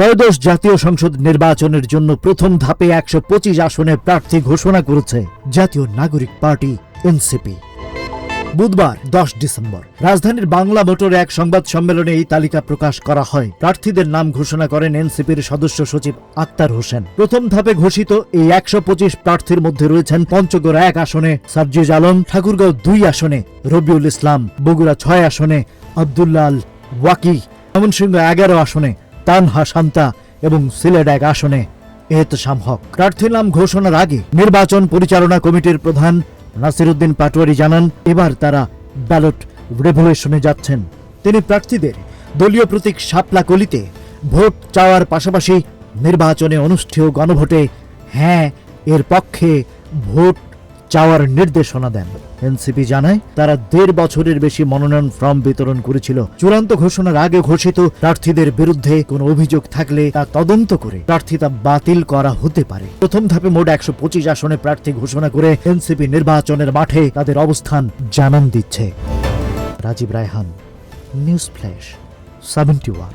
ত্রয়োদশ জাতীয় সংসদ নির্বাচনের জন্য প্রথম ধাপে ১২৫ আসনে প্রার্থী ঘোষণা করেছে জাতীয় নাগরিক পার্টি এনসিপি। বুধবার 10 ডিসেম্বর রাজধানীর বাংলা মোটরে এক সংবাদ সম্মেলনে এই তালিকা প্রকাশ করা হয়। প্রার্থীদের নাম ঘোষণা করেন এনসিপির সদস্য সচিব আক্তার হোসেন। প্রথম ধাপে ঘোষিত এই ১২৫ প্রার্থীর মধ্যে রয়েছেন পঞ্চগড় ১ আসনে সার্জিজ আলম, ঠাকুরগাঁও ২ আসনে রবিউল ইসলাম, বগুড়া ৬ আসনে আব্দুল্লাহ আল ওয়াকি, ময়মনসিংহ ১১ আসনে তানহা শান্তা এবং সিলেট ১ আসনে এহতেশাম হক। প্রার্থীর নাম ঘোষণার আগে নির্বাচন পরিচালনা কমিটির প্রধান নাসিরউদ্দিন পাটোয়ারি জানান, এবার তারা ব্যালট রেভলিউশনে যাচ্ছেন। তিনি প্রার্থীদের দলীয় প্রতীক শাপলা কলিতে ভোট চাওয়ার পাশাপাশি নির্বাচনে অনুষ্ঠেয় গণভোটে হ্যাঁ এর পক্ষে ভোট চাওয়ার নির্দেশনা দেন। এনসিপি জানায়, তারা ১.৫ বছরের বেশি মনোনয়ন ফর্ম বিতরণ করেছিল। চূড়ান্ত ঘোষণার আগে ঘোষিত প্রার্থীদের বিরুদ্ধে কোনো অভিযোগ থাকলে তা তদন্ত করে প্রার্থিতা বাতিল করা হতে পারে। প্রথম ধাপে মোট ১২৫ আসনে প্রার্থী ঘোষণা করে এনসিপি নির্বাচনের মাঠে তাদের অবস্থান জানান দিচ্ছে। Rajib Raihan, news flash 71।